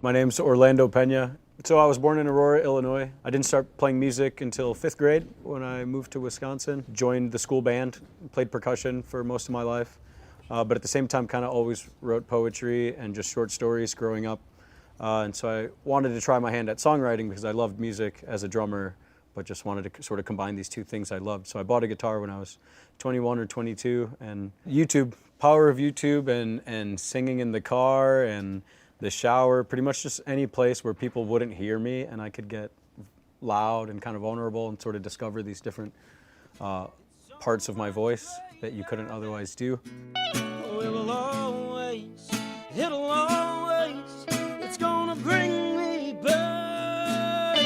My name's Orlando Peña. So I was born in Aurora, Illinois. I didn't start playing music until 5th grade when I moved to Wisconsin. Joined the school band, played percussion for most of my life. But at the same time, kind of always wrote poetry and just short stories growing up. And so I wanted to try my hand at songwriting because I loved music as a drummer, but just wanted to sort of combine these two things I loved. So I bought a guitar when I was 21 or 22, and YouTube, power of YouTube and singing in the car and the shower, pretty much just any place where people wouldn't hear me and I could get loud and kind of vulnerable and sort of discover these different parts of my voice that you couldn't otherwise do. It'll always, it's gonna bring me back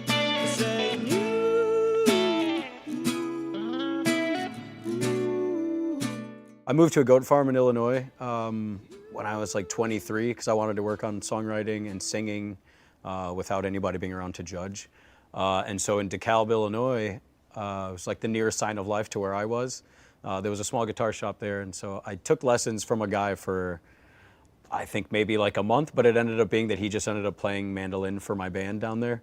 to saying you. I moved to a goat farm in Illinois when I was like 23 because I wanted to work on songwriting and singing without anybody being around to judge. And so in DeKalb, Illinois, it was like the nearest sign of life to where I was. There was a small guitar shop there, and so I took lessons from a guy for, I think maybe like a month, but it ended up being that he just ended up playing mandolin for my band down there.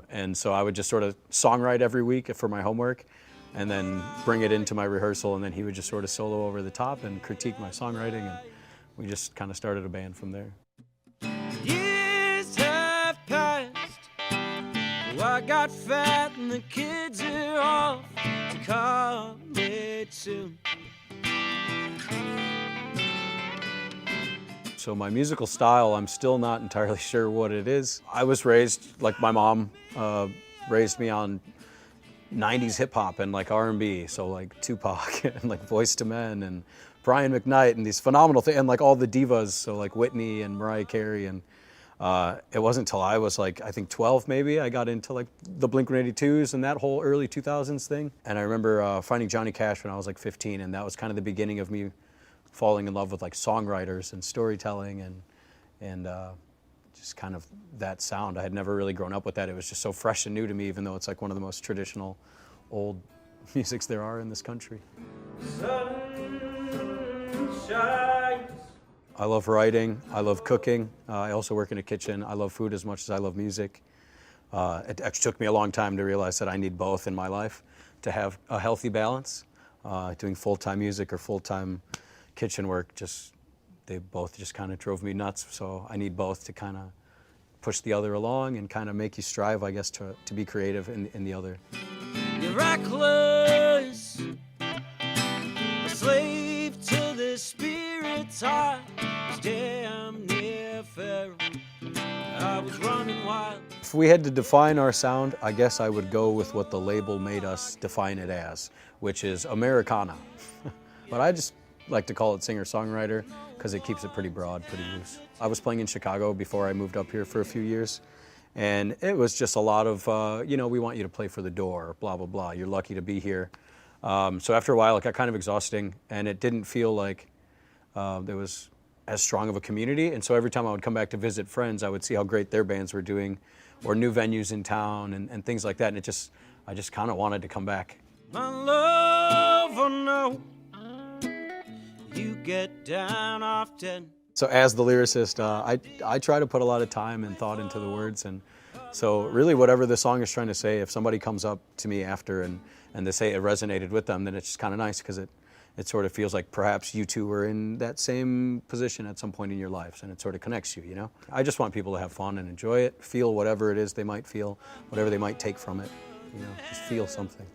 And so I would just sort of songwrite every week for my homework and then bring it into my rehearsal, and then he would just sort of solo over the top and critique my songwriting, and we just kind of started a band from there. Years have passed, I got fat and the kids are off to college soon. So my musical style, I'm still not entirely sure what it is. I was raised, like my mom raised me on 90s hip hop and like R&B, so like Tupac and like Boyz II Men and Brian McKnight and these phenomenal things, and like all the divas, so like Whitney and Mariah Carey. And it wasn't until I was like, I think 12 maybe, I got into like the Blink-182s and that whole early 2000s thing. And I remember finding Johnny Cash when I was like 15, and that was kind of the beginning of me falling in love with like songwriters and storytelling and just kind of that sound. I had never really grown up with that. It was just so fresh and new to me, even though it's like one of the most traditional old musics there are in this country. I love writing, I love cooking, I also work in a kitchen. I love food as much as I love music. It actually took me a long time to realize that I need both in my life to have a healthy balance. Doing full-time music or full-time kitchen work, they both just kind of drove me nuts. So I need both to kind of push the other along and kind of make you strive, I guess, to be creative in the other. You're reckless, a slave to the spirit's heart, was damn near feral. I was running wild. If we had to define our sound, I guess I would go with what the label made us define it as, which is Americana. But I just like to call it singer-songwriter because it keeps it pretty broad, pretty loose. I was playing in Chicago before I moved up here for a few years, and it was just a lot of, we want you to play for the door, blah, blah, blah. You're lucky to be here. So after a while, it got kind of exhausting, and it didn't feel like there was as strong of a community. And so every time I would come back to visit friends, I would see how great their bands were doing, or new venues in town and things like that. And I just kind of wanted to come back. My love, oh no, you get down often. So as the lyricist, I try to put a lot of time and thought into the words. And so really whatever the song is trying to say, if somebody comes up to me after and they say it resonated with them, then it's just kind of nice because it sort of feels like perhaps you two were in that same position at some point in your lives, and it sort of connects you, you know? I just want people to have fun and enjoy it, feel whatever it is they might feel, whatever they might take from it, just feel something.